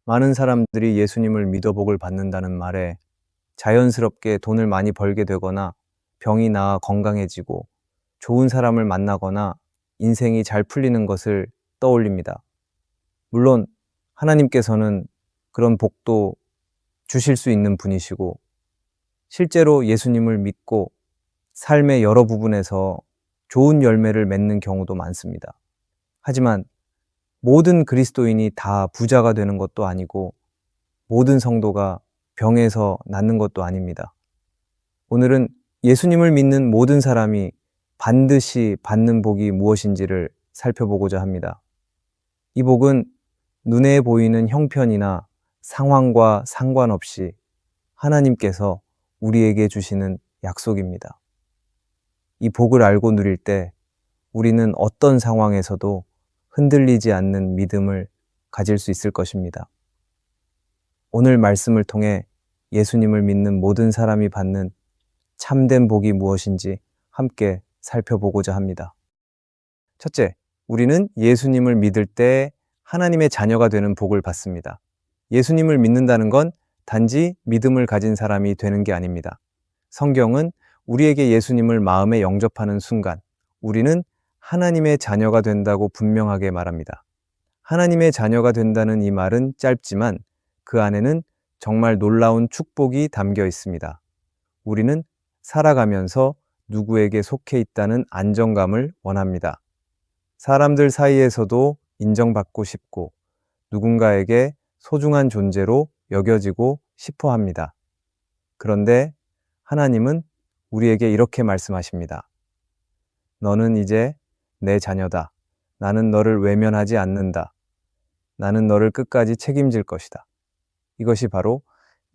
많은 사람들이 예수님을 믿어 복을 받는다는 말에 자연스럽게 돈을 많이 벌게 되거나 병이 나아 건강해지고 좋은 사람을 만나거나 인생이 잘 풀리는 것을 떠올립니다. 물론 하나님께서는 그런 복도 주실 수 있는 분이시고 실제로 예수님을 믿고 삶의 여러 부분에서 좋은 열매를 맺는 경우도 많습니다. 하지만 모든 그리스도인이 다 부자가 되는 것도 아니고 모든 성도가 병에서 낫는 것도 아닙니다. 오늘은 예수님을 믿는 모든 사람이 반드시 받는 복이 무엇인지를 살펴보고자 합니다. 이 복은 눈에 보이는 형편이나 상황과 상관없이 하나님께서 우리에게 주시는 약속입니다. 이 복을 알고 누릴 때 우리는 어떤 상황에서도 흔들리지 않는 믿음을 가질 수 있을 것입니다. 오늘 말씀을 통해 예수님을 믿는 모든 사람이 받는 참된 복이 무엇인지 함께 살펴보고자 합니다. 첫째, 우리는 예수님을 믿을 때 하나님의 자녀가 되는 복을 받습니다. 예수님을 믿는다는 건 단지 믿음을 가진 사람이 되는 게 아닙니다. 성경은 우리에게 예수님을 마음에 영접하는 순간 우리는 하나님의 자녀가 된다고 분명하게 말합니다. 하나님의 자녀가 된다는 이 말은 짧지만 그 안에는 정말 놀라운 축복이 담겨 있습니다. 우리는 살아가면서 누구에게 속해 있다는 안정감을 원합니다. 사람들 사이에서도 인정받고 싶고 누군가에게 소중한 존재로 여겨지고 싶어 합니다. 그런데 하나님은 우리에게 이렇게 말씀하십니다. 너는 이제 내 자녀다. 나는 너를 외면하지 않는다. 나는 너를 끝까지 책임질 것이다. 이것이 바로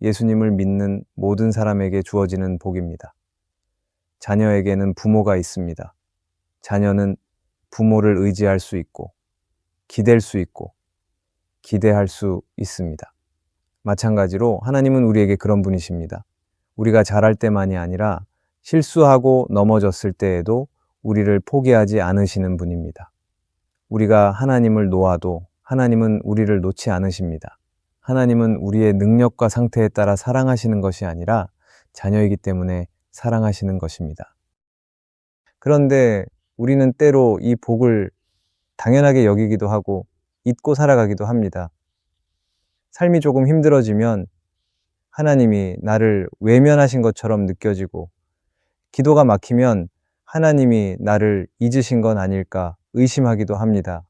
예수님을 믿는 모든 사람에게 주어지는 복입니다. 자녀에게는 부모가 있습니다. 자녀는 부모를 의지할 수 있고, 기댈 수 있고, 기대할 수 있습니다. 마찬가지로 하나님은 우리에게 그런 분이십니다. 우리가 잘할 때만이 아니라 실수하고 넘어졌을 때에도 우리를 포기하지 않으시는 분입니다. 우리가 하나님을 놓아도 하나님은 우리를 놓지 않으십니다. 하나님은 우리의 능력과 상태에 따라 사랑하시는 것이 아니라 자녀이기 때문에 사랑하시는 것입니다. 그런데 우리는 때로 이 복을 당연하게 여기기도 하고 잊고 살아가기도 합니다. 삶이 조금 힘들어지면 하나님이 나를 외면하신 것처럼 느껴지고 기도가 막히면 하나님이 나를 잊으신 건 아닐까 의심하기도 합니다.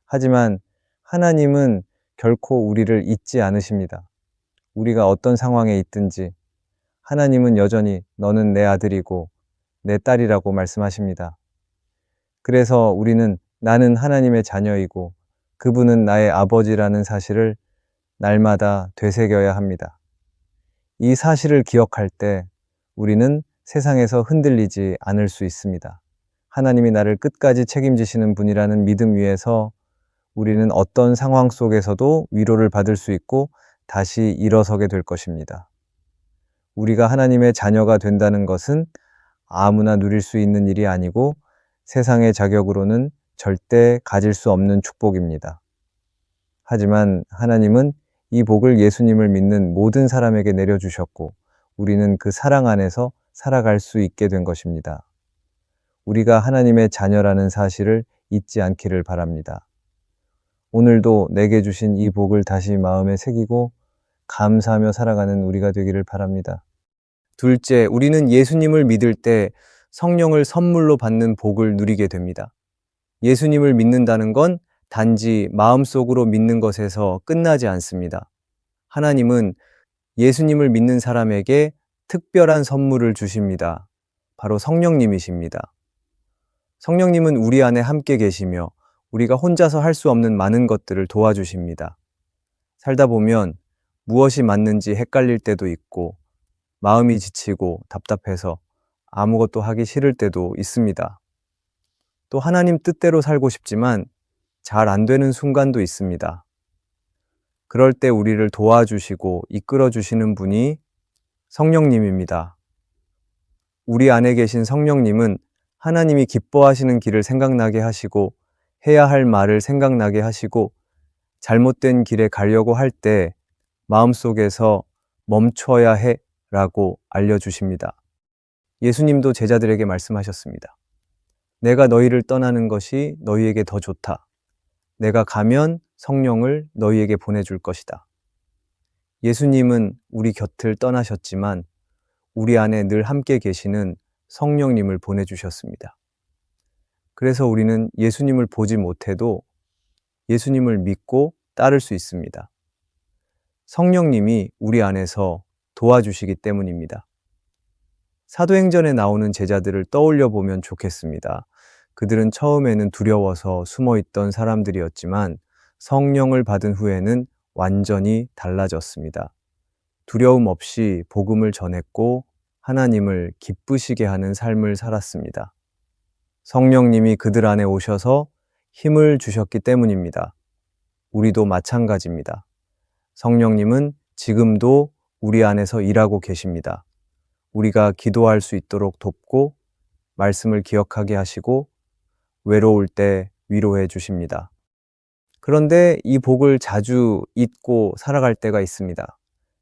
하지만 하나님은 결코 우리를 잊지 않으십니다. 우리가 어떤 상황에 있든지 하나님은 여전히 너는 내 아들이고 내 딸이라고 말씀하십니다. 그래서 우리는 나는 하나님의 자녀이고 그분은 나의 아버지라는 사실을 날마다 되새겨야 합니다. 이 사실을 기억할 때 우리는 세상에서 흔들리지 않을 수 있습니다. 하나님이 나를 끝까지 책임지시는 분이라는 믿음 위에서 우리는 어떤 상황 속에서도 위로를 받을 수 있고 다시 일어서게 될 것입니다. 우리가 하나님의 자녀가 된다는 것은 아무나 누릴 수 있는 일이 아니고 세상의 자격으로는 절대 가질 수 없는 축복입니다. 하지만 하나님은 이 복을 예수님을 믿는 모든 사람에게 내려주셨고 우리는 그 사랑 안에서 살아갈 수 있게 된 것입니다. 우리가 하나님의 자녀라는 사실을 잊지 않기를 바랍니다. 오늘도 내게 주신 이 복을 다시 마음에 새기고 감사하며 살아가는 우리가 되기를 바랍니다. 둘째, 우리는 예수님을 믿을 때 성령을 선물로 받는 복을 누리게 됩니다. 예수님을 믿는다는 건 단지 마음속으로 믿는 것에서 끝나지 않습니다. 하나님은 예수님을 믿는 사람에게 특별한 선물을 주십니다. 바로 성령님이십니다. 성령님은 우리 안에 함께 계시며 우리가 혼자서 할 수 없는 많은 것들을 도와주십니다. 살다 보면 무엇이 맞는지 헷갈릴 때도 있고 마음이 지치고 답답해서 아무것도 하기 싫을 때도 있습니다. 또 하나님 뜻대로 살고 싶지만 잘 안 되는 순간도 있습니다. 그럴 때 우리를 도와주시고 이끌어 주시는 분이 성령님입니다. 우리 안에 계신 성령님은 하나님이 기뻐하시는 길을 생각나게 하시고 해야 할 말을 생각나게 하시고 잘못된 길에 가려고 할 때 마음속에서 멈춰야 해 라고 알려주십니다. 예수님도 제자들에게 말씀하셨습니다. 내가 너희를 떠나는 것이 너희에게 더 좋다. 내가 가면 성령을 너희에게 보내줄 것이다. 예수님은 우리 곁을 떠나셨지만 우리 안에 늘 함께 계시는 성령님을 보내주셨습니다. 그래서 우리는 예수님을 보지 못해도 예수님을 믿고 따를 수 있습니다. 성령님이 우리 안에서 도와주시기 때문입니다. 사도행전에 나오는 제자들을 떠올려 보면 좋겠습니다. 그들은 처음에는 두려워서 숨어있던 사람들이었지만 성령을 받은 후에는 완전히 달라졌습니다. 두려움 없이 복음을 전했고 하나님을 기쁘시게 하는 삶을 살았습니다. 성령님이 그들 안에 오셔서 힘을 주셨기 때문입니다. 우리도 마찬가지입니다. 성령님은 지금도 우리 안에서 일하고 계십니다. 우리가 기도할 수 있도록 돕고 말씀을 기억하게 하시고 외로울 때 위로해 주십니다. 그런데 이 복을 자주 잊고 살아갈 때가 있습니다.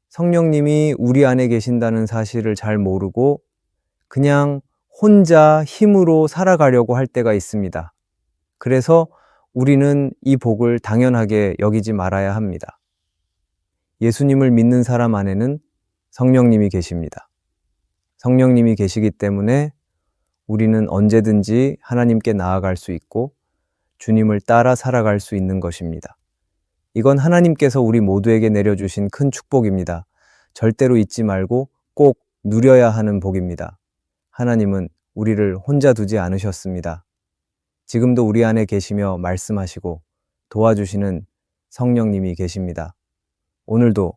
성령님이 우리 안에 계신다는 사실을 잘 모르고 그냥 혼자 힘으로 살아가려고 할 때가 있습니다. 그래서 우리는 이 복을 당연하게 여기지 말아야 합니다. 예수님을 믿는 사람 안에는 성령님이 계십니다. 성령님이 계시기 때문에 우리는 언제든지 하나님께 나아갈 수 있고 주님을 따라 살아갈 수 있는 것입니다. 이건 하나님께서 우리 모두에게 내려주신 큰 축복입니다. 절대로 잊지 말고 꼭 누려야 하는 복입니다. 하나님은 우리를 혼자 두지 않으셨습니다. 지금도 우리 안에 계시며 말씀하시고 도와주시는 성령님이 계십니다. 오늘도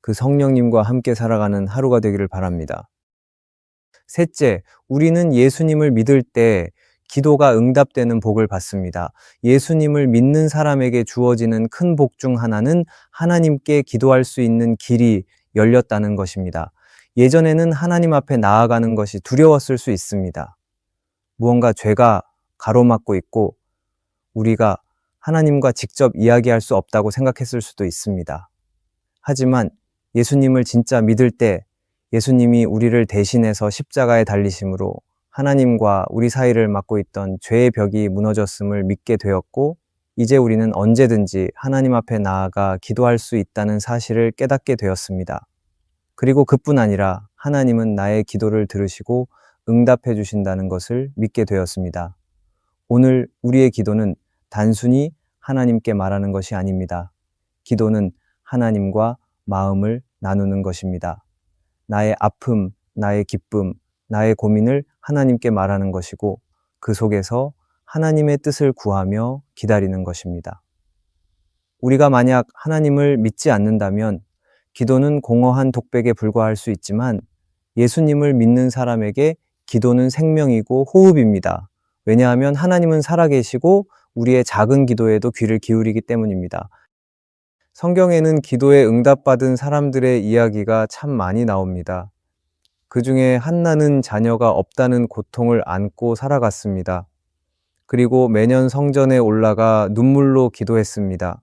그 성령님과 함께 살아가는 하루가 되기를 바랍니다. 셋째, 우리는 예수님을 믿을 때 기도가 응답되는 복을 받습니다. 예수님을 믿는 사람에게 주어지는 큰 복 중 하나는 하나님께 기도할 수 있는 길이 열렸다는 것입니다. 예전에는 하나님 앞에 나아가는 것이 두려웠을 수 있습니다. 무언가 죄가 가로막고 있고 우리가 하나님과 직접 이야기할 수 없다고 생각했을 수도 있습니다. 하지만 예수님을 진짜 믿을 때 예수님이 우리를 대신해서 십자가에 달리심으로 하나님과 우리 사이를 막고 있던 죄의 벽이 무너졌음을 믿게 되었고 이제 우리는 언제든지 하나님 앞에 나아가 기도할 수 있다는 사실을 깨닫게 되었습니다. 그리고 그뿐 아니라 하나님은 나의 기도를 들으시고 응답해 주신다는 것을 믿게 되었습니다. 오늘 우리의 기도는 단순히 하나님께 말하는 것이 아닙니다. 기도는 하나님과 마음을 나누는 것입니다. 나의 아픔, 나의 기쁨, 나의 고민을 하나님께 말하는 것이고 그 속에서 하나님의 뜻을 구하며 기다리는 것입니다. 우리가 만약 하나님을 믿지 않는다면 기도는 공허한 독백에 불과할 수 있지만 예수님을 믿는 사람에게 기도는 생명이고 호흡입니다. 왜냐하면 하나님은 살아계시고 우리의 작은 기도에도 귀를 기울이기 때문입니다. 성경에는 기도에 응답받은 사람들의 이야기가 참 많이 나옵니다. 그 중에 한나는 자녀가 없다는 고통을 안고 살아갔습니다. 그리고 매년 성전에 올라가 눈물로 기도했습니다.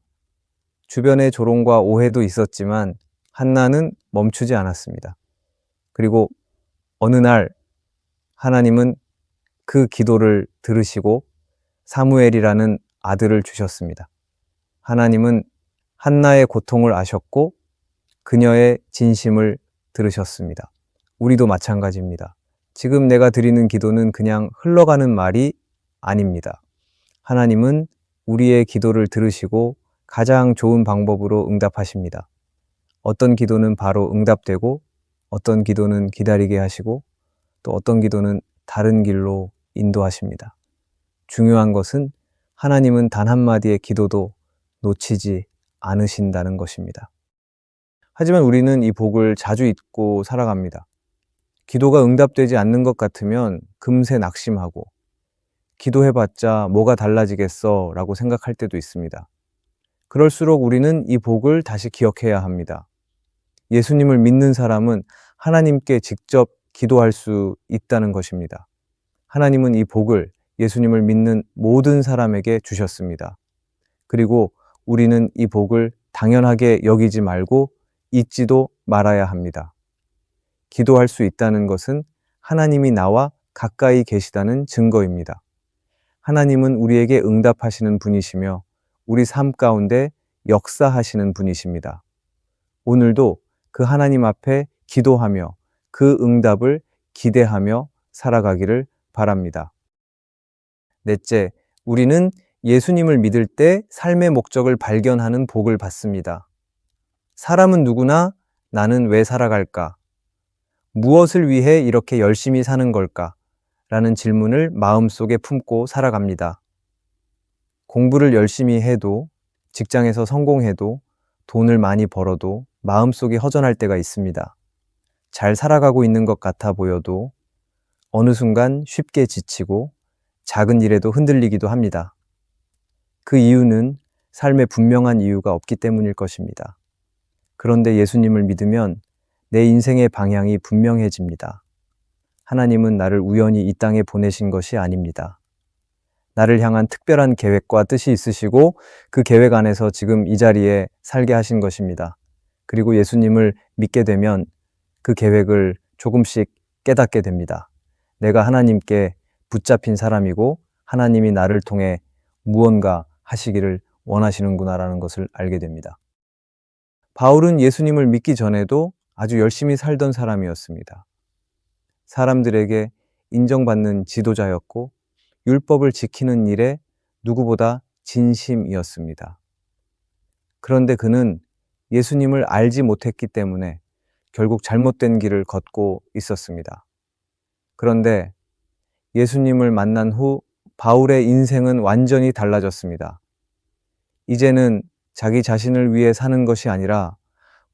주변에 조롱과 오해도 있었지만 한나는 멈추지 않았습니다. 그리고 어느 날 하나님은 그 기도를 들으시고 사무엘이라는 아들을 주셨습니다. 하나님은 한나의 고통을 아셨고 그녀의 진심을 들으셨습니다. 우리도 마찬가지입니다. 지금 내가 드리는 기도는 그냥 흘러가는 말이 아닙니다. 하나님은 우리의 기도를 들으시고 가장 좋은 방법으로 응답하십니다. 어떤 기도는 바로 응답되고 어떤 기도는 기다리게 하시고 또 어떤 기도는 다른 길로 인도하십니다. 중요한 것은 하나님은 단 한마디의 기도도 놓치지 않으신다는 것입니다. 하지만 우리는 이 복을 자주 잊고 살아갑니다. 기도가 응답되지 않는 것 같으면 금세 낙심하고 기도해봤자 뭐가 달라지겠어 라고 생각할 때도 있습니다. 그럴수록 우리는 이 복을 다시 기억해야 합니다. 예수님을 믿는 사람은 하나님께 직접 기도할 수 있다는 것입니다. 하나님은 이 복을 예수님을 믿는 모든 사람에게 주셨습니다. 그리고 우리는 이 복을 당연하게 여기지 말고 잊지도 말아야 합니다. 기도할 수 있다는 것은 하나님이 나와 가까이 계시다는 증거입니다. 하나님은 우리에게 응답하시는 분이시며 우리 삶 가운데 역사하시는 분이십니다. 오늘도 그 하나님 앞에 기도하며 그 응답을 기대하며 살아가기를 바랍니다. 넷째, 우리는 예수님을 믿을 때 삶의 목적을 발견하는 복을 받습니다. 사람은 누구나 나는 왜 살아갈까? 무엇을 위해 이렇게 열심히 사는 걸까? 라는 질문을 마음속에 품고 살아갑니다. 공부를 열심히 해도, 직장에서 성공해도, 돈을 많이 벌어도 마음속이 허전할 때가 있습니다. 잘 살아가고 있는 것 같아 보여도 어느 순간 쉽게 지치고 작은 일에도 흔들리기도 합니다. 그 이유는 삶에 분명한 이유가 없기 때문일 것입니다. 그런데 예수님을 믿으면 내 인생의 방향이 분명해집니다. 하나님은 나를 우연히 이 땅에 보내신 것이 아닙니다. 나를 향한 특별한 계획과 뜻이 있으시고 그 계획 안에서 지금 이 자리에 살게 하신 것입니다. 그리고 예수님을 믿게 되면 그 계획을 조금씩 깨닫게 됩니다. 내가 하나님께 붙잡힌 사람이고 하나님이 나를 통해 무언가 하시기를 원하시는구나라는 것을 알게 됩니다. 바울은 예수님을 믿기 전에도 아주 열심히 살던 사람이었습니다. 사람들에게 인정받는 지도자였고 율법을 지키는 일에 누구보다 진심이었습니다. 그런데 그는 예수님을 알지 못했기 때문에 결국 잘못된 길을 걷고 있었습니다. 그런데 예수님을 만난 후 바울의 인생은 완전히 달라졌습니다. 이제는 자기 자신을 위해 사는 것이 아니라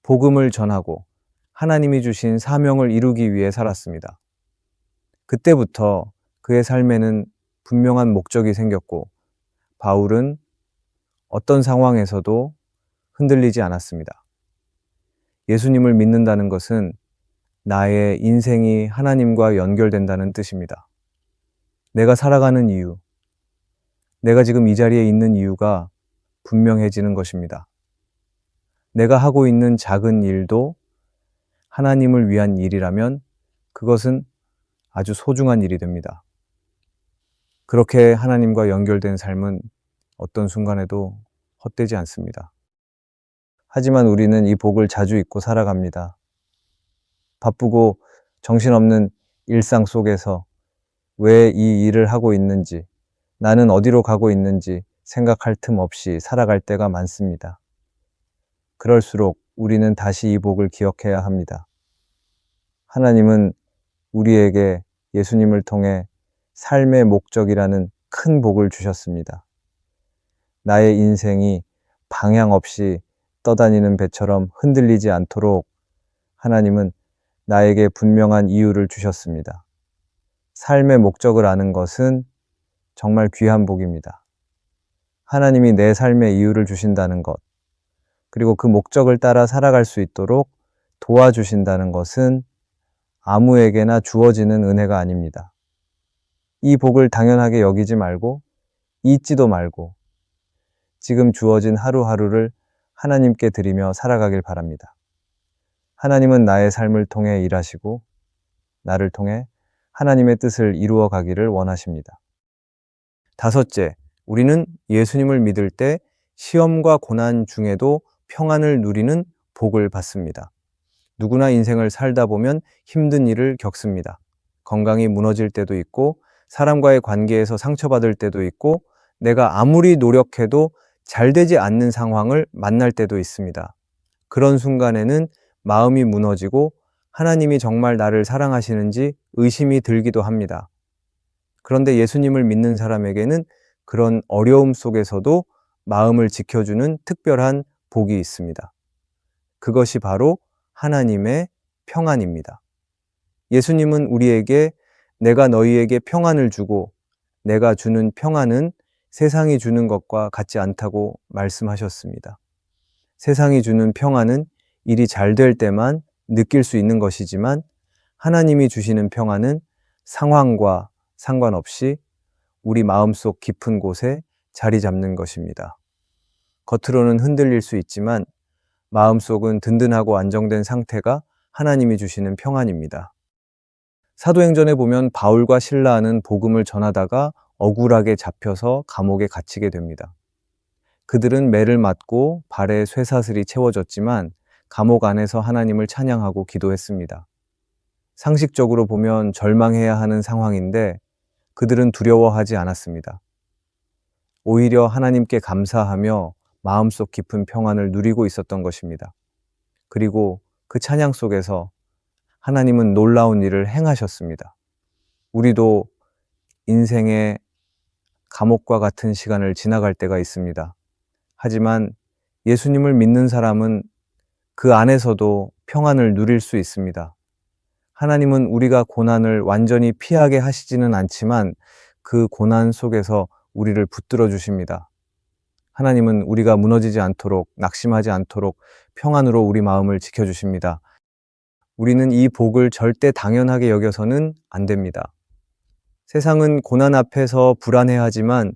복음을 전하고 하나님이 주신 사명을 이루기 위해 살았습니다. 그때부터 그의 삶에는 분명한 목적이 생겼고 바울은 어떤 상황에서도 흔들리지 않았습니다. 예수님을 믿는다는 것은 나의 인생이 하나님과 연결된다는 뜻입니다. 내가 살아가는 이유, 내가 지금 이 자리에 있는 이유가 분명해지는 것입니다. 내가 하고 있는 작은 일도 하나님을 위한 일이라면 그것은 아주 소중한 일이 됩니다. 그렇게 하나님과 연결된 삶은 어떤 순간에도 헛되지 않습니다. 하지만 우리는 이 복을 자주 잊고 살아갑니다. 바쁘고 정신없는 일상 속에서 왜 이 일을 하고 있는지, 나는 어디로 가고 있는지 생각할 틈 없이 살아갈 때가 많습니다. 그럴수록 우리는 다시 이 복을 기억해야 합니다. 하나님은 우리에게 예수님을 통해 삶의 목적이라는 큰 복을 주셨습니다. 나의 인생이 방향 없이 떠다니는 배처럼 흔들리지 않도록 하나님은 나에게 분명한 이유를 주셨습니다. 삶의 목적을 아는 것은 정말 귀한 복입니다. 하나님이 내 삶의 이유를 주신다는 것, 그리고 그 목적을 따라 살아갈 수 있도록 도와주신다는 것은 아무에게나 주어지는 은혜가 아닙니다. 이 복을 당연하게 여기지 말고 잊지도 말고 지금 주어진 하루하루를 하나님께 드리며 살아가길 바랍니다. 하나님은 나의 삶을 통해 일하시고 나를 통해 하나님의 뜻을 이루어 가기를 원하십니다. 다섯째, 우리는 예수님을 믿을 때 시험과 고난 중에도 평안을 누리는 복을 받습니다. 누구나 인생을 살다 보면 힘든 일을 겪습니다. 건강이 무너질 때도 있고 사람과의 관계에서 상처받을 때도 있고 내가 아무리 노력해도 잘 되지 않는 상황을 만날 때도 있습니다. 그런 순간에는 마음이 무너지고 하나님이 정말 나를 사랑하시는지 의심이 들기도 합니다. 그런데 예수님을 믿는 사람에게는 그런 어려움 속에서도 마음을 지켜주는 특별한 복이 있습니다. 그것이 바로 하나님의 평안입니다. 예수님은 우리에게 내가 너희에게 평안을 주고 내가 주는 평안은 세상이 주는 것과 같지 않다고 말씀하셨습니다. 세상이 주는 평안은 일이 잘 될 때만 느낄 수 있는 것이지만 하나님이 주시는 평안은 상황과 상관없이 우리 마음속 깊은 곳에 자리 잡는 것입니다. 겉으로는 흔들릴 수 있지만 마음속은 든든하고 안정된 상태가 하나님이 주시는 평안입니다. 사도행전에 보면 바울과 실라는 복음을 전하다가 억울하게 잡혀서 감옥에 갇히게 됩니다. 그들은 매를 맞고 발에 쇠사슬이 채워졌지만 감옥 안에서 하나님을 찬양하고 기도했습니다. 상식적으로 보면 절망해야 하는 상황인데 그들은 두려워하지 않았습니다. 오히려 하나님께 감사하며 마음속 깊은 평안을 누리고 있었던 것입니다. 그리고 그 찬양 속에서 하나님은 놀라운 일을 행하셨습니다. 우리도 인생의 감옥과 같은 시간을 지나갈 때가 있습니다. 하지만 예수님을 믿는 사람은 그 안에서도 평안을 누릴 수 있습니다. 하나님은 우리가 고난을 완전히 피하게 하시지는 않지만 그 고난 속에서 우리를 붙들어 주십니다. 하나님은 우리가 무너지지 않도록, 낙심하지 않도록 평안으로 우리 마음을 지켜주십니다. 우리는 이 복을 절대 당연하게 여겨서는 안 됩니다. 세상은 고난 앞에서 불안해하지만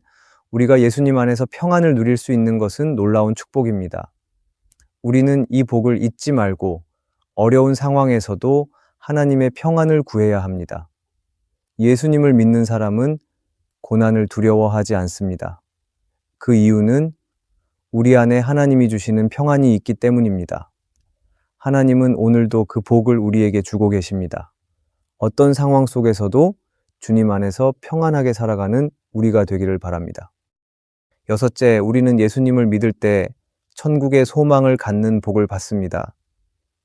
우리가 예수님 안에서 평안을 누릴 수 있는 것은 놀라운 축복입니다. 우리는 이 복을 잊지 말고 어려운 상황에서도 하나님의 평안을 구해야 합니다. 예수님을 믿는 사람은 고난을 두려워하지 않습니다. 그 이유는 우리 안에 하나님이 주시는 평안이 있기 때문입니다. 하나님은 오늘도 그 복을 우리에게 주고 계십니다. 어떤 상황 속에서도 주님 안에서 평안하게 살아가는 우리가 되기를 바랍니다. 여섯째, 우리는 예수님을 믿을 때 천국의 소망을 갖는 복을 받습니다.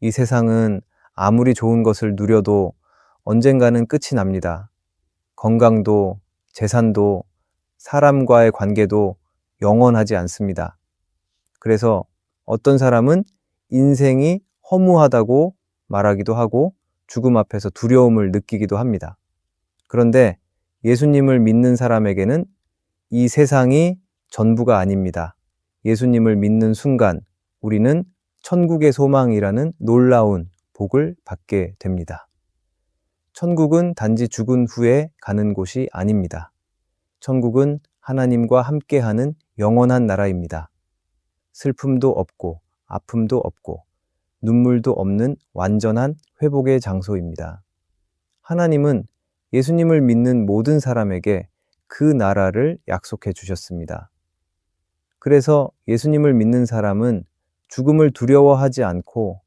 이 세상은 아무리 좋은 것을 누려도 언젠가는 끝이 납니다. 건강도, 재산도, 사람과의 관계도 영원하지 않습니다. 그래서 어떤 사람은 인생이 허무하다고 말하기도 하고 죽음 앞에서 두려움을 느끼기도 합니다. 그런데 예수님을 믿는 사람에게는 이 세상이 전부가 아닙니다. 예수님을 믿는 순간 우리는 천국의 소망이라는 놀라운 복을 받게 됩니다. 천국은 단지 죽은 후에 가는 곳이 아닙니다. 천국은 하나님과 함께하는 영원한 나라입니다. 슬픔도 없고 아픔도 없고 눈물도 없는 완전한 회복의 장소입니다. 하나님은 예수님을 믿는 모든 사람에게 그 나라를 약속해 주셨습니다. 그래서 예수님을 믿는 사람은 죽음을 두려워하지 않고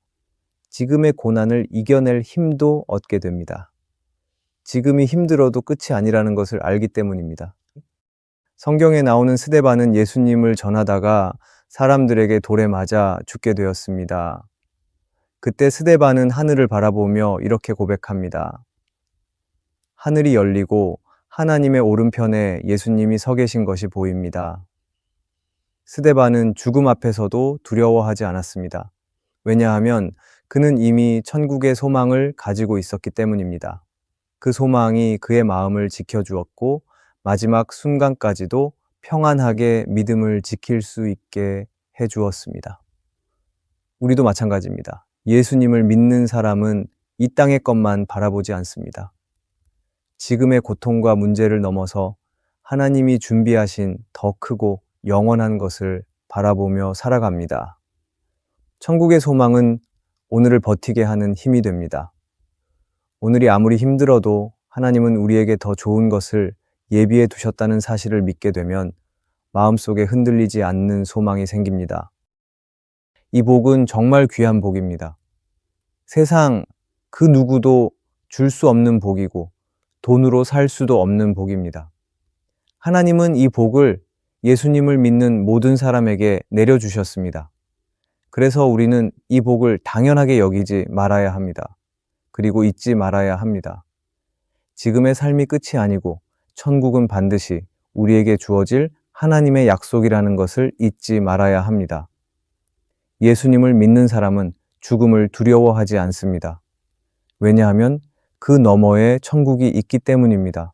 지금의 고난을 이겨낼 힘도 얻게 됩니다. 지금이 힘들어도 끝이 아니라는 것을 알기 때문입니다. 성경에 나오는 스데반은 예수님을 전하다가 사람들에게 돌에 맞아 죽게 되었습니다. 그때 스데반은 하늘을 바라보며 이렇게 고백합니다. 하늘이 열리고 하나님의 오른편에 예수님이 서 계신 것이 보입니다. 스데반은 죽음 앞에서도 두려워하지 않았습니다. 왜냐하면 그는 이미 천국의 소망을 가지고 있었기 때문입니다. 그 소망이 그의 마음을 지켜주었고 마지막 순간까지도 평안하게 믿음을 지킬 수 있게 해주었습니다. 우리도 마찬가지입니다. 예수님을 믿는 사람은 이 땅의 것만 바라보지 않습니다. 지금의 고통과 문제를 넘어서 하나님이 준비하신 더 크고 영원한 것을 바라보며 살아갑니다. 천국의 소망은 오늘을 버티게 하는 힘이 됩니다. 오늘이 아무리 힘들어도 하나님은 우리에게 더 좋은 것을 예비해 두셨다는 사실을 믿게 되면 마음속에 흔들리지 않는 소망이 생깁니다. 이 복은 정말 귀한 복입니다. 세상 그 누구도 줄 수 없는 복이고 돈으로 살 수도 없는 복입니다. 하나님은 이 복을 예수님을 믿는 모든 사람에게 내려주셨습니다. 그래서 우리는 이 복을 당연하게 여기지 말아야 합니다. 그리고 잊지 말아야 합니다. 지금의 삶이 끝이 아니고 천국은 반드시 우리에게 주어질 하나님의 약속이라는 것을 잊지 말아야 합니다. 예수님을 믿는 사람은 죽음을 두려워하지 않습니다. 왜냐하면 그 너머에 천국이 있기 때문입니다.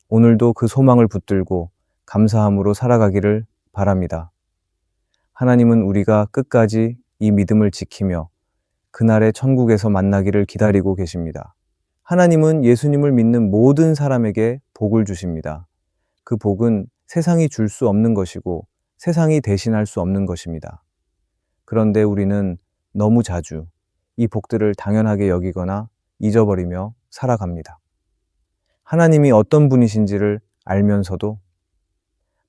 오늘도 그 소망을 붙들고 감사함으로 살아가기를 바랍니다. 하나님은 우리가 끝까지 이 믿음을 지키며 그날의 천국에서 만나기를 기다리고 계십니다. 하나님은 예수님을 믿는 모든 사람에게 복을 주십니다. 그 복은 세상이 줄 수 없는 것이고 세상이 대신할 수 없는 것입니다. 그런데 우리는 너무 자주 이 복들을 당연하게 여기거나 잊어버리며 살아갑니다. 하나님이 어떤 분이신지를 알면서도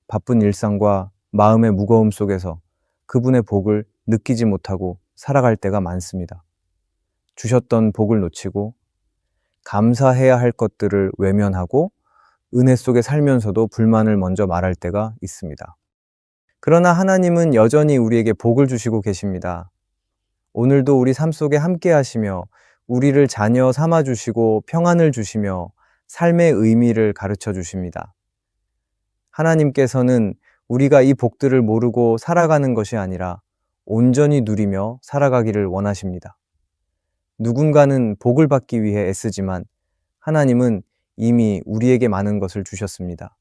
바쁜 일상과 마음의 무거움 속에서 그분의 복을 느끼지 못하고 살아갈 때가 많습니다. 주셨던 복을 놓치고 감사해야 할 것들을 외면하고 은혜 속에 살면서도 불만을 먼저 말할 때가 있습니다. 그러나 하나님은 여전히 우리에게 복을 주시고 계십니다. 오늘도 우리 삶 속에 함께 하시며 우리를 자녀 삼아 주시고 평안을 주시며 삶의 의미를 가르쳐 주십니다. 하나님께서는 우리가 이 복들을 모르고 살아가는 것이 아니라 온전히 누리며 살아가기를 원하십니다. 누군가는 복을 받기 위해 애쓰지만 하나님은 이미 우리에게 많은 것을 주셨습니다.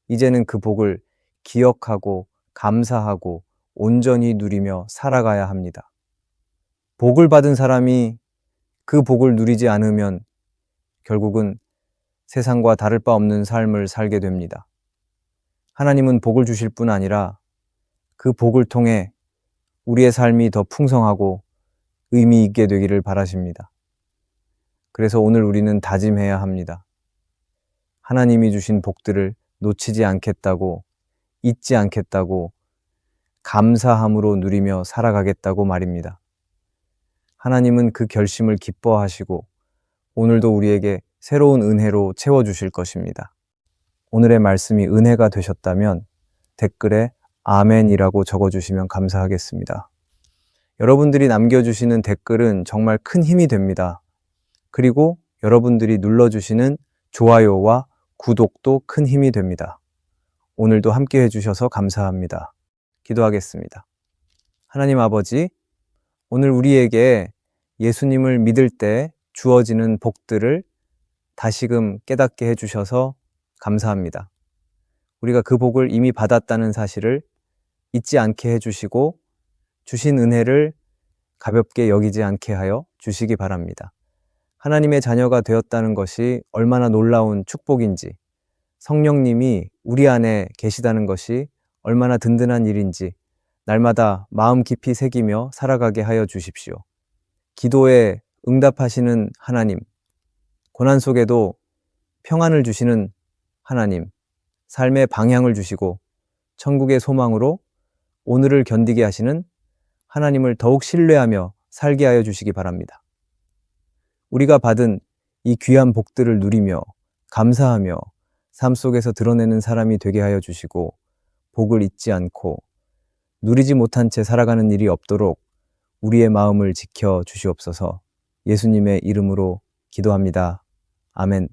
이제는 그 복을 기억하고 감사하고 온전히 누리며 살아가야 합니다. 복을 받은 사람이 그 복을 누리지 않으면 결국은 세상과 다를 바 없는 삶을 살게 됩니다. 하나님은 복을 주실 뿐 아니라 그 복을 통해 우리의 삶이 더 풍성하고 의미 있게 되기를 바라십니다. 그래서 오늘 우리는 다짐해야 합니다. 하나님이 주신 복들을 놓치지 않겠다고, 잊지 않겠다고, 감사함으로 누리며 살아가겠다고 말입니다. 하나님은 그 결심을 기뻐하시고 오늘도 우리에게 새로운 은혜로 채워주실 것입니다. 오늘의 말씀이 은혜가 되셨다면 댓글에 아멘이라고 적어주시면 감사하겠습니다. 여러분들이 남겨주시는 댓글은 정말 큰 힘이 됩니다. 그리고 여러분들이 눌러주시는 좋아요와 구독도 큰 힘이 됩니다. 오늘도 함께 해주셔서 감사합니다. 기도하겠습니다. 하나님 아버지, 오늘 우리에게 예수님을 믿을 때 주어지는 복들을 다시금 깨닫게 해주셔서 감사합니다. 우리가 그 복을 이미 받았다는 사실을 잊지 않게 해주시고 주신 은혜를 가볍게 여기지 않게 하여 주시기 바랍니다. 하나님의 자녀가 되었다는 것이 얼마나 놀라운 축복인지, 성령님이 우리 안에 계시다는 것이 얼마나 든든한 일인지 날마다 마음 깊이 새기며 살아가게 하여 주십시오. 기도에 응답하시는 하나님, 고난 속에도 평안을 주시는 하나님, 삶의 방향을 주시고 천국의 소망으로 오늘을 견디게 하시는 하나님을 더욱 신뢰하며 살게 하여 주시기 바랍니다. 우리가 받은 이 귀한 복들을 누리며 감사하며 삶 속에서 드러내는 사람이 되게 하여 주시고 복을 잊지 않고 누리지 못한 채 살아가는 일이 없도록 우리의 마음을 지켜 주시옵소서. 예수님의 이름으로 기도합니다. 아멘.